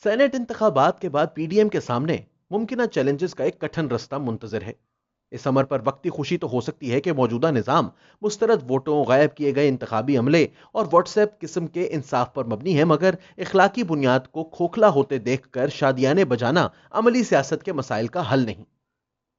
Senate इंतखाबात के बाद पीडीएम के सामने मुमकिन चैलेंजेस का एक कठिन रास्ता मुंतजर है। इस अमर पर वक्ती खुशी तो हो सकती है कि मौजूदा निजाम मुस्तरद वोटों, गायब किए गए इंतखाबी अमले और व्हाट्सएप किस्म के इंसाफ पर मबनी है, मगर इखलाकी बुनियाद को खोखला होते देखकर शादियाने बजाना अमली सियासत के मसाइल का हल नहीं।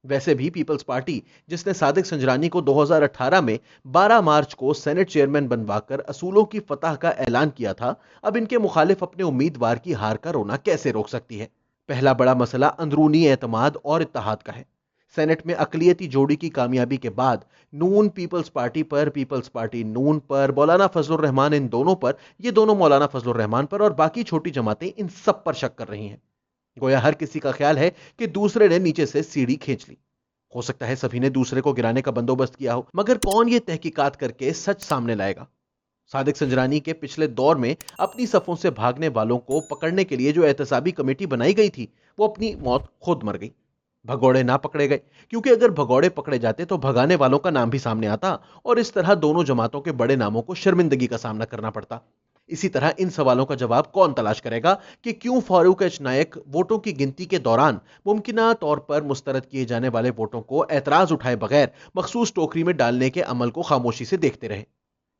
वैसे भी पीपल्स पार्टी, जिसने सादिक संजरानी को 2018 में 12 मार्च को सेनेट चेयरमैन बनवाकर असूलों की फतह का ऐलान किया था, अब इनके मुखालिफ अपने उम्मीदवार की हार का रोना कैसे रोक सकती है? पहला बड़ा मसला अंदरूनी एतमाद और इत्तेहाद का है। सेनेट में अकलियती जोड़ी की कामयाबी के बाद नून पीपल्स पार्टी नून पर, मौलाना फजलुर रहमान इन दोनों पर, ये दोनों मौलाना फजलुर रहमान पर और बाकी छोटी जमातें इन सब पर शक कर रही हैं। गोया हर किसी का ख्याल है कि दूसरे ने नीचे से सीढ़ी खींच ली। हो सकता है सभी ने दूसरे को गिराने का बंदोबस्त किया हो, मगर कौन ये तहकीकात करके सच सामने लाएगा? सादिक संजरानी के पिछले दौर में अपनी सफों से भागने वालों को पकड़ने के लिए जो एहतसाबी कमेटी बनाई गई थी, वो अपनी मौत खुद मर गई। भगौड़े ना पकड़े गए, क्योंकि अगर भगौड़े पकड़े जाते तो भगाने वालों का नाम भी सामने आता और इस तरह दोनों जमातों के बड़े नामों को शर्मिंदगी का सामना करना पड़ता। इसी तरह इन सवालों का जवाब कौन तलाश करेगा कि क्यों फारूक एच नायक वोटों की गिनती के दौरान मुमकिना तौर पर मुस्तरद किए जाने वाले वोटों को एतराज उठाए बगैर मखसूस टोकरी में डालने के अमल को खामोशी से देखते रहे।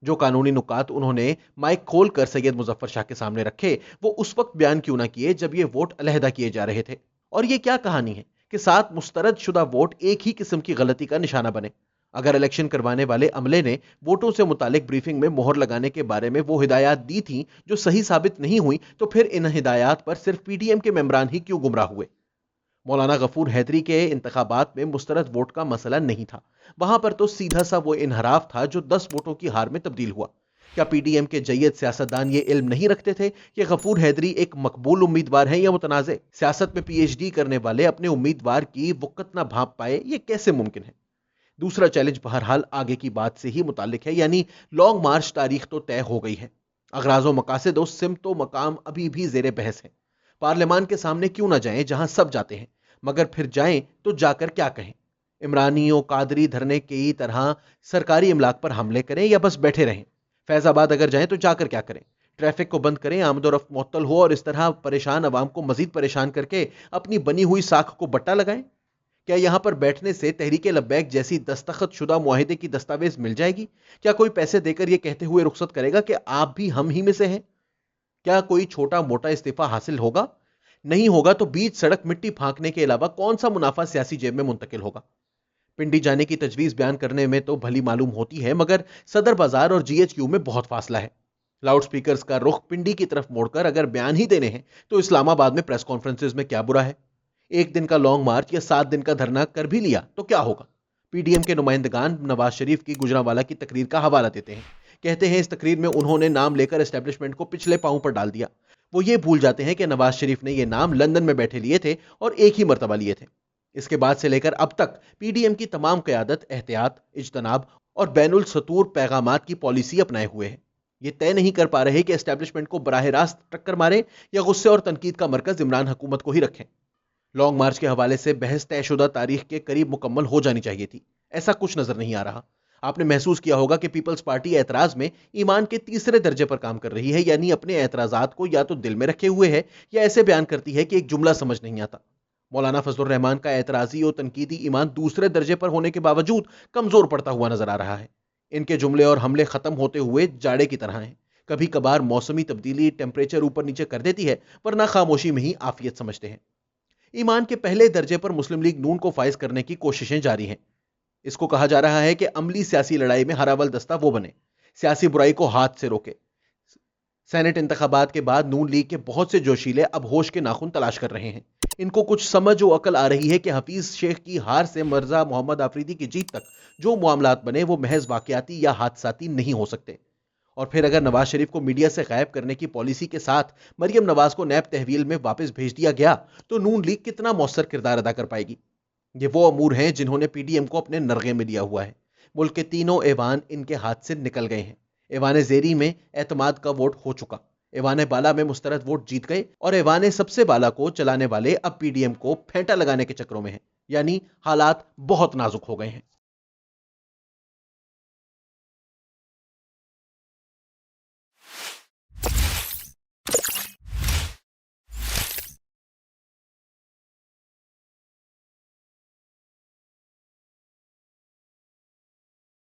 जो कानूनी नुकात उन्होंने माइक खोल कर सैयद मुजफ्फर शाह के सामने रखे, वो उस वक्त बयान क्यों ना किए जब ये वोट अलहदा किए जा रहे थे? और ये क्या कहानी है कि 7 मुस्तरद शुदा वोट एक ही किस्म की गलती का निशाना बने? अगर इलेक्शन करवाने वाले अमले ने वोटों से मुतालिक ब्रीफिंग में मोहर लगाने के बारे में वो हिदायत दी थी जो सही साबित नहीं हुई, तो फिर इन हिदायत पर सिर्फ पीडीएम के मेंबरान ही क्यों गुमराह हुए? मौलाना गफूर हैदरी के इंतखाबात में मुस्तरद वोट का मसला नहीं था। वहां पर तो सीधा सा वो इनहराफ था जो 10 वोटों की हार में तब्दील हुआ। क्या पीडीएम के जय्यद सियासतदान ये इल्म नहीं रखते थे कि गफूर हैदरी एक मकबूल उम्मीदवार हैं या मुतनाज़े? सियासत में पीएचडी करने वाले अपने उम्मीदवार की वक़्त ना भांप पाए, ये कैसे मुमकिन है? दूसरा चैलेंज बहरहाल आगे की बात से ही मुतालिक है, यानी लॉन्ग मार्च तारीख तो तय हो गई है, अगराज़ो मकासद और सिमतो मकाम अभी भी जेर बहस है। पार्लियामान के सामने क्यों ना जाएं जहां सब जाते हैं, मगर फिर जाएं तो जाकर क्या कहें? इमरानियों कादरी धरने की तरह सरकारी इमलाक पर हमले करें या बस बैठे रहें? फैजाबाद अगर जाएं तो जाकर क्या करें? ट्रैफिक को बंद करें, आमदोरफ्त मुअत्तल हो और इस तरह परेशान अवाम को मजीद परेशान करके अपनी बनी हुई साख को बट्टा लगाएं? क्या यहां पर बैठने से तहरीके लब्बैक जैसी दस्तखत शुदा मुआहिदे की दस्तावेज मिल जाएगी? क्या कोई पैसे देकर यह कहते हुए रुखसत करेगा कि आप भी हम ही में से हैं? क्या कोई छोटा मोटा इस्तीफा हासिल होगा? नहीं होगा तो बीच सड़क मिट्टी फांकने के अलावा कौन सा मुनाफा सियासी जेब में मुंतकिल होगा? पिंडी जाने की तजवीज बयान करने में तो भली मालूम होती है, मगर सदर बाजार और जीएचक्यू में बहुत फासला है। लाउड स्पीकर्स का रुख पिंडी की तरफ मोड़कर अगर बयान ही देने हैं तो इस्लामाबाद में प्रेस कॉन्फ्रेंसेस में क्या बुरा है? एक दिन का लॉन्ग मार्च या 7 दिन का धरना कर भी लिया तो क्या होगा? पीडीएम के नुमाइंदगान नवाज शरीफ की गुजरांवाला की तकरीर का हवाला देते हैं। कहते हैं इस तकरीर में उन्होंने नाम लेकर एस्टेब्लिशमेंट को पिछले पांव पर डाल दिया। वो ये भूल जाते हैं कि नवाज शरीफ ने ये नाम लंदन में बैठे लिए थे और एक ही मर्तबा लिए थे। इसके बाद से लेकर अब तक पीडीएम की तमाम क़यादत एहतियात, इज्तनाब और बैनुल सतूर पैगामात की पॉलिसी अपनाए हुए है। ये तय नहीं कर पा रहे कि एस्टेब्लिशमेंट को बराह रास्त टक्कर मारे या गुस्से और तनकीद का मरकज इमरान हुकूमत को ही रखें। लॉन्ग मार्च के हवाले से बहस तयशुदा तारीख के करीब मुकम्मल हो जानी चाहिए थी। ऐसा कुछ नजर नहीं आ रहा। आपने महसूस किया होगा कि पीपल्स पार्टी एतराज में ईमान के तीसरे दर्जे पर काम कर रही है, यानी अपने एतराजात को या तो दिल में रखे हुए है या ऐसे बयान करती है कि एक जुमला समझ नहीं आता। मौलाना फजलुर रहमान का एतराजी और तनकीदी ईमान दूसरे दर्जे पर होने के बावजूद कमजोर पड़ता हुआ नजर आ रहा है। इनके जुमले और हमले खत्म होते हुए जाड़े की तरह हैं। कभी कभार मौसमी तब्दीली टेम्परेचर ऊपर नीचे कर देती है, वरना खामोशी में ही आफियत समझते हैं। ईमान के पहले दर्जे पर मुस्लिम लीग नून को फाइज करने की कोशिशें जारी हैं। इसको कहा जा रहा है कि अमली सियासी लड़ाई में हरावल दस्ता वो बने, सियासी बुराई को हाथ से रोके। सेनेट इंतखाबात के बाद नून लीग के बहुत से जोशीले अब होश के नाखून तलाश कर रहे हैं। इनको कुछ समझ और अकल आ रही है कि हफीज शेख की हार से मिर्जा मोहम्मद आफरीदी की जीत तक जो मामलात बने वो महज वाकयाती या हादसाती नहीं हो सकते। और फिर अगर नवाज शरीफ को मीडिया से गायब करने की पॉलिसी के साथ मरियम नवाज को नैब तहवील में वापस भेज दिया गया तो नून लीग कितना मौसर किरदार अदा कर पाएगी? ये वो अमूर हैं जिन्होंने पीडीएम को अपने नरगे में लिया हुआ है। मुल्क के तीनों ऐवान इनके हाथ से निकल गए हैं। ऐवान ज़ेरी में एतमाद का वोट हो चुका, ऐवान बाला में मुस्तरद वोट जीत गए और ऐवान सबसे बाला को चलाने वाले अब पीडीएम को फेंटा लगाने के चक्रों में हैं। यानी हालात बहुत नाजुक हो गए हैं।